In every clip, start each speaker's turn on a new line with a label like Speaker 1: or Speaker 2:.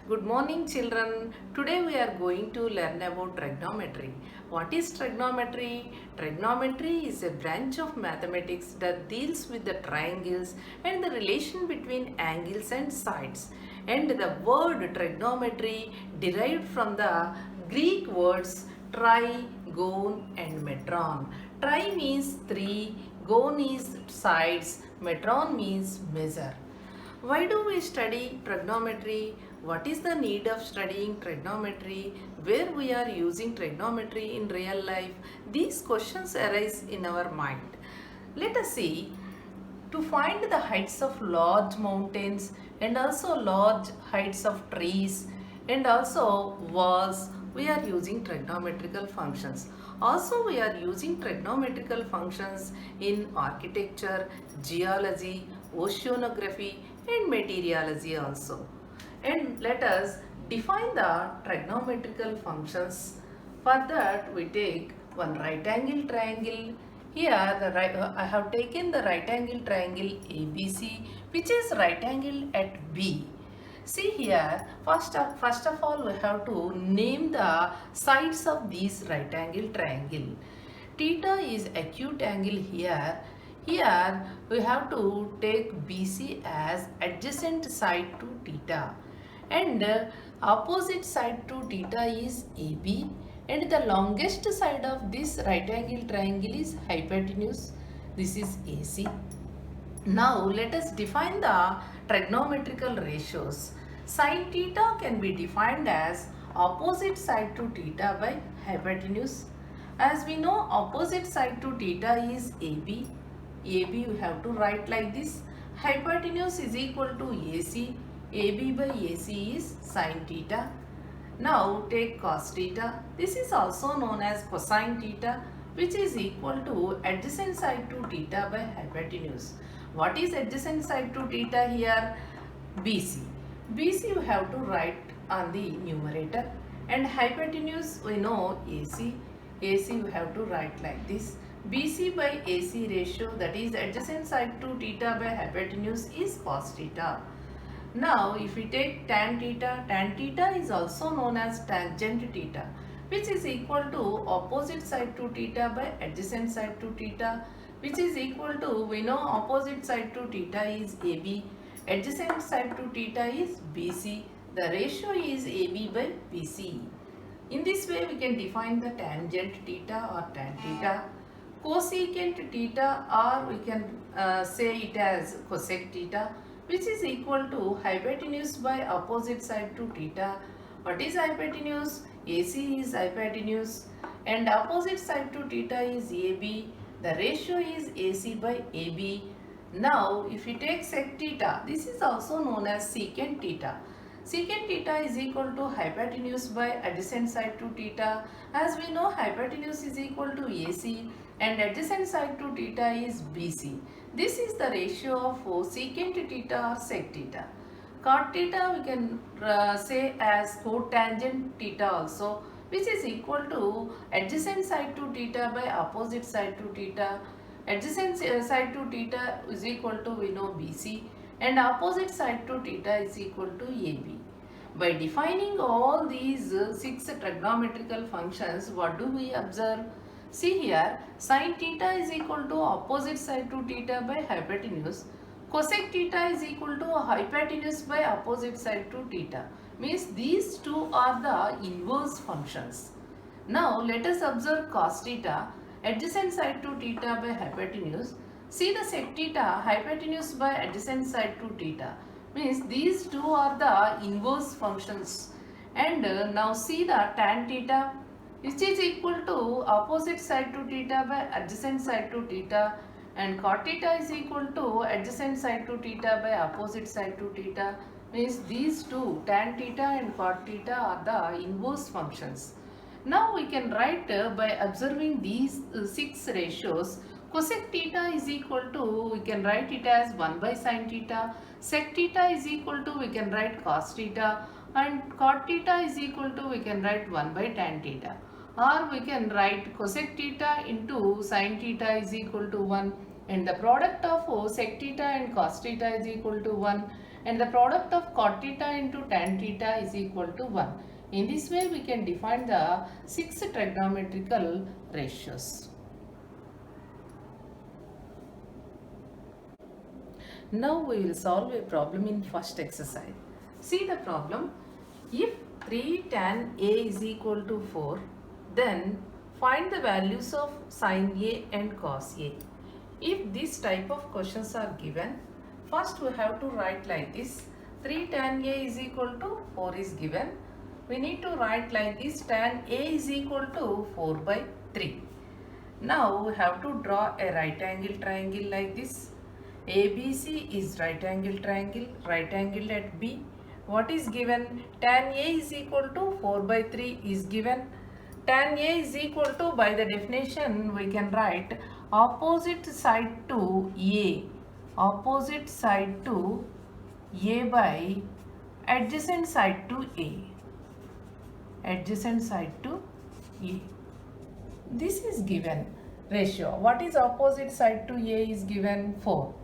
Speaker 1: Good morning, children. Today we are going to learn about trigonometry. What is trigonometry? Trigonometry is a branch of mathematics that deals with the triangles and the relation between angles and sides. And the word trigonometry derived from the Greek words tri, gon and metron. Tri means three, gon is sides, metron means measure. Why do we study trigonometry? What is the need of studying trigonometry? Where we are using trigonometry in real life? These questions arise in our mind. Let us see. To find the heights of large mountains and also large heights of trees and also walls, we are using trigonometrical functions. Also, we are using trigonometrical functions in architecture, geology, oceanography and meteorology also. And let us define the trigonometrical functions. For that, we take one right angle triangle. Here, I have taken the right angle triangle ABC, which is right angle at B. See here, first of all, we have to name the sides of this right angle triangle. Theta is acute angle here. Here, we have to take BC as adjacent side to theta. And opposite side to theta is AB. And the longest side of this right angle triangle is hypotenuse. This is AC. Now let us define the trigonometrical ratios. Sin theta can be defined as opposite side to theta by hypotenuse. As we know, opposite side to theta is AB. AB we have to write like this. Hypotenuse is equal to AC. AB by AC is sin theta. Now take cos theta. This is also known as cosine theta, which is equal to adjacent side to theta by hypotenuse. What is adjacent side to theta here? BC. BC you have to write on the numerator, and hypotenuse we know AC. AC you have to write like this. BC by AC ratio, that is adjacent side to theta by hypotenuse, is cos theta. Now if we take tan theta is also known as tangent theta, which is equal to opposite side to theta by adjacent side to theta, which is equal to, we know opposite side to theta is AB, adjacent side to theta is BC. The ratio is AB by BC. In this way we can define the tangent theta or tan theta. Cosecant theta, or we can say it as cosec theta, which is equal to hypotenuse by opposite side to theta. What is hypotenuse? AC is hypotenuse and opposite side to theta is AB. The ratio is AC by AB. Now if we take sec theta, this is also known as secant theta. Secant theta is equal to hypotenuse by adjacent side to theta. As we know, hypotenuse is equal to AC and adjacent side to theta is BC. This is the ratio of secant theta or sec theta. Cot theta we can say as cotangent theta also, which is equal to adjacent side to theta by opposite side to theta. Adjacent side to theta is equal to, we know, BC, and opposite side to theta is equal to AB. By defining all these six trigonometrical functions, what do we observe? See here, sin theta is equal to opposite side to theta by hypotenuse. Cosec theta is equal to hypotenuse by opposite side to theta. Means these two are the inverse functions. Now let us observe cos theta, adjacent side to theta by hypotenuse. See the sec theta, hypotenuse by adjacent side to theta. Means these two are the inverse functions. And now see the tan theta, which is equal to opposite side to theta by adjacent side to theta, and cot theta is equal to adjacent side to theta by opposite side to theta. Means these two, tan theta and cot theta, are the inverse functions. Now we can write by observing these six ratios. Cosec theta is equal to, we can write it as 1 by sin theta. Sec theta is equal to, we can write cos theta. And cot theta is equal to, we can write 1 by tan theta. Or we can write cosec theta into sin theta is equal to 1. And the product of sec theta and cos theta is equal to 1. and the product of cot theta into tan theta is equal to 1. In this way we can define the 6 trigonometrical ratios. Now we will solve a problem in first exercise. See the problem. If 3 tan A is equal to 4, then find the values of sin A and cos A. If this type of questions are given, first we have to write like this. 3 tan A is equal to 4 is given. We need to write like this, tan A is equal to 4 by 3. Now we have to draw a right angle triangle like this. ABC is right angle triangle, right angle at B. What is given? Tan A is equal to 4 by 3 is given. Tan A is equal to, by the definition we can write opposite side to A. Opposite side to A by adjacent side to A. Adjacent side to A. This is given ratio. What is opposite side to A is given 4.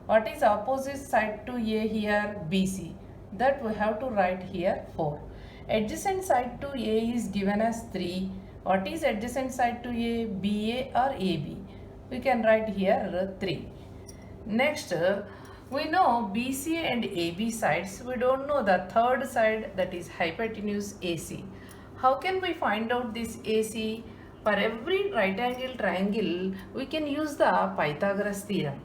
Speaker 1: What is opposite side to A here? BC. That we have to write here 4. Adjacent side to A is given as 3. What is adjacent side to A? BA or AB. We can write here 3. Next, we know BC and AB sides. We don't know the third side, that is hypotenuse AC. How can we find out this AC? For every right angle triangle, we can use the Pythagoras theorem.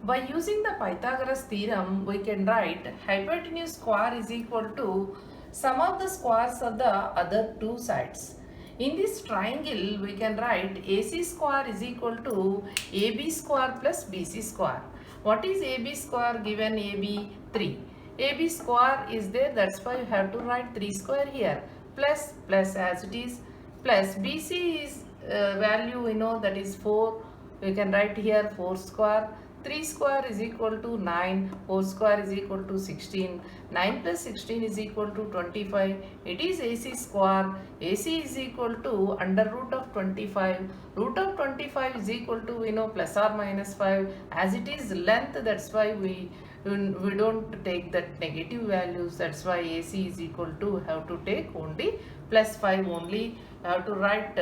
Speaker 1: By using the Pythagoras theorem, we can write hypotenuse square is equal to sum of the squares of the other two sides. In this triangle, we can write AC square is equal to AB square plus BC square. What is AB square? Given AB 3. AB square is there, that's why you have to write 3 square here. Plus as it is, plus BC is value we know, that is 4. We can write here 4 square. 3 square is equal to 9, 4 square is equal to 16, 9 plus 16 is equal to 25, it is AC square. AC is equal to under root of 25, root of 25 is equal to, we know, plus or minus 5, as it is length, that's why we don't take that negative values, that's why AC is equal to, have to take only plus 5 only, have to write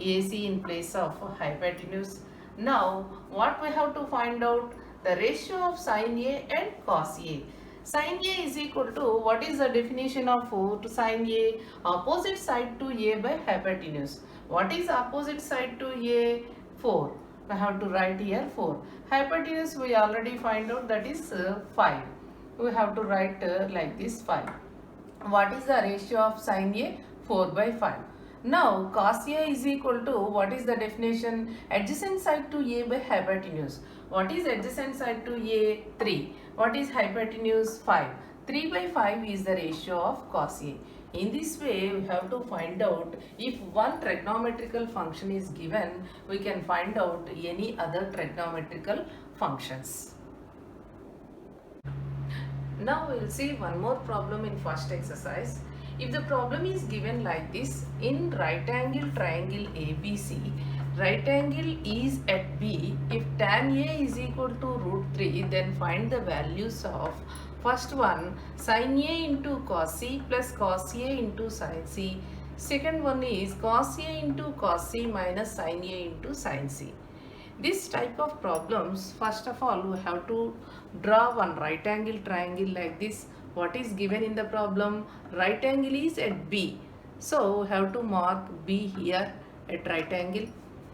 Speaker 1: AC in place of hypotenuse. Now, what we have to find out? The ratio of sin A and cos A. Sin A is equal to, what is the definition of to sin A? Opposite side to A by hypotenuse. What is opposite side to A? 4. We have to write here 4. Hypotenuse we already find out, that is 5. We have to write like this 5. What is the ratio of sin A? 4 by 5. Now cos A is equal to, what is the definition? Adjacent side to A by hypotenuse. What is adjacent side to A? 3. What is hypotenuse? 5. 3 by 5 is the ratio of cos A. In this way we have to find out, if one trigonometrical function is given, we can find out any other trigonometrical functions. Now we will see one more problem in first exercise. If the problem is given like this, in right angle triangle ABC, right angle is at B. If tan A is equal to root 3, then find the values of first one, sin A into cos C plus cos A into sin C. Second one is cos A into cos C minus sin A into sin C. This type of problems, first of all, we have to draw one right angle triangle like this. What is given in the problem? Right angle is at B. So we have to mark B here at right angle,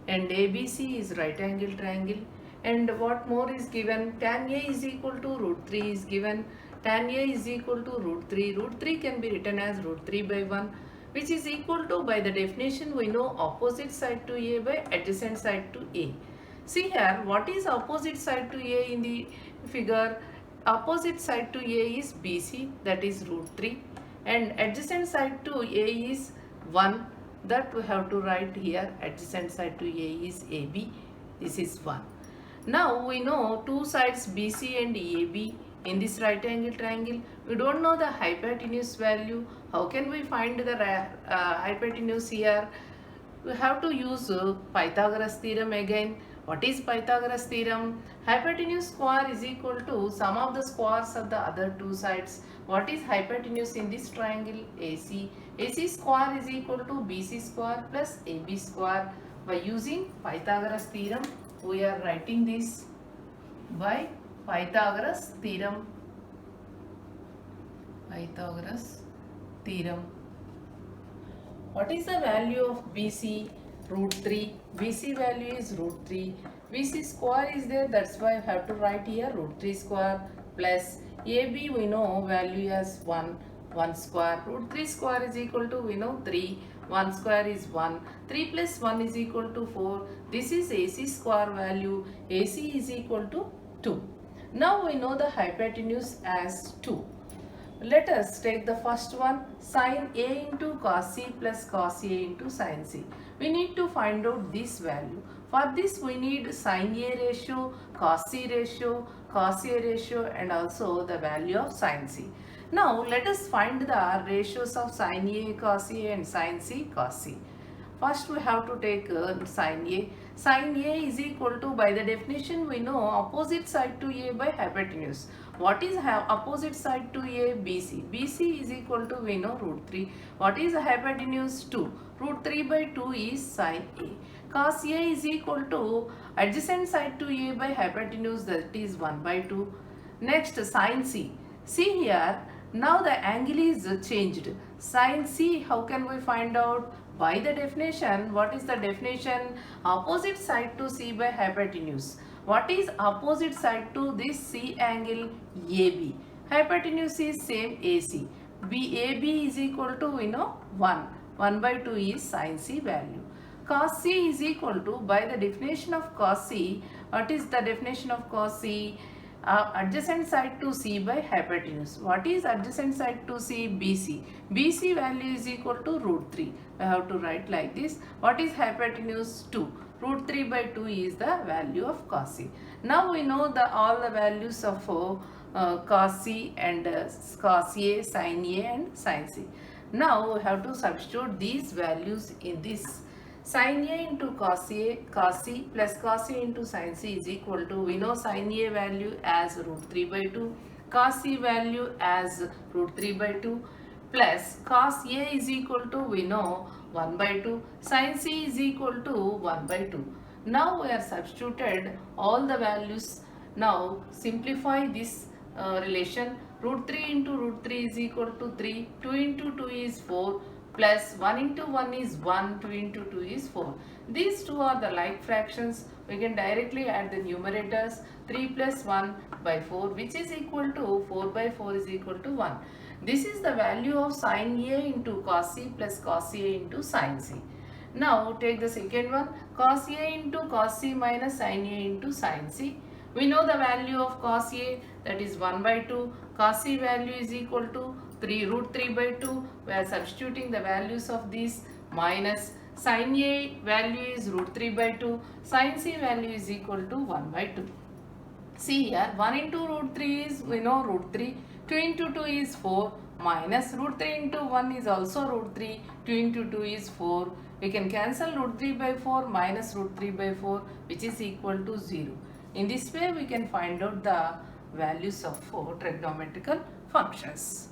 Speaker 1: and ABC is right angle triangle. And what more is given? Tan A is equal to root 3 is given. Tan A is equal to root 3. Root 3 can be written as root 3 by 1, which is equal to, by the definition we know, opposite side to A by adjacent side to A. See here, what is opposite side to A in the figure? Opposite side to A is BC, that is root 3, and adjacent side to A is 1, that we have to write here. Adjacent side to A is AB, this is 1. Now we know two sides BC and AB in this right angle triangle. We don't know the hypotenuse value. How can we find the hypotenuse here? We have to use Pythagoras theorem again. What is Pythagoras theorem? Hypotenuse square is equal to sum of the squares of the other two sides. What is hypotenuse in this triangle? AC. AC square is equal to BC square plus AB square. By using Pythagoras theorem, we are writing this by Pythagoras theorem. Pythagoras theorem. What is the value of BC? Root 3. BC value is root 3. BC square is there, that's why I have to write here root 3 square plus AB we know value as 1. 1 square. Root 3 square is equal to we know 3. 1 square is 1. 3 plus 1 is equal to 4. This is AC square value. AC is equal to 2. Now we know the hypotenuse as 2. Let us take the first one, sin A into cos C plus cos A into sin C. We need to find out this value. For this we need sin A ratio, cos C ratio, cos A ratio and also the value of sin C. Now let us find the ratios of sin A cos A and sin C cos C. First we have to take sin A. Sin A is equal to, by the definition we know, opposite side to A by hypotenuse. What is opposite side to A? BC. BC is equal to we know root 3. What is the hypotenuse? 2. Root 3 by 2 is sin A. Cos A is equal to adjacent side to A by hypotenuse, that is 1 by 2. Next sin C. See here, now the angle is changed. Sin C, how can we find out? By the definition. What is the definition? Opposite side to C by hypotenuse. What is opposite side to this C angle? AB. Hypotenuse is same AC. AB is equal to we know 1. 1 by 2 is sin C value. Cos C is equal to, by the definition of cos C, what is the definition of cos C? Adjacent side to C by hypotenuse. What is adjacent side to C? BC. BC value is equal to root 3. I have to write like this. What is hypotenuse? 2. Root 3 by 2 is the value of cos C. Now we know all the values of cos C and cos A, sin A and sin C. Now we have to substitute these values in this. Sin A into cos C plus cos A into sin C is equal to, we know sin A value as root 3 by 2, cos C value as root 3 by 2 plus cos A is equal to we know 1 by 2, sin C is equal to 1 by 2. Now we are substituted all the values. Now simplify this relation. Root 3 into root 3 is equal to 3, 2 into 2 is 4, plus 1 into 1 is 1, 2 into 2 is 4. These two are the like fractions. We can directly add the numerators. 3 plus 1 by 4, which is equal to 4 by 4 is equal to 1. This is the value of sin A into cos C plus cos A into sin C. Now take the second one, cos A into cos C minus sin A into sin C. We know the value of cos A, that is 1 by 2. Cos C value is equal to root 3 by 2. We are substituting the values of these, minus sin A value is root 3 by 2. Sin C value is equal to 1 by 2. See here, 1 into root 3 is we know root 3. 2 into 2 is 4, minus root 3 into 1 is also root 3. 2 into 2 is 4. We can cancel root 3 by 4 minus root 3 by 4, which is equal to 0. In this way we can find out the values of 4 trigonometrical functions.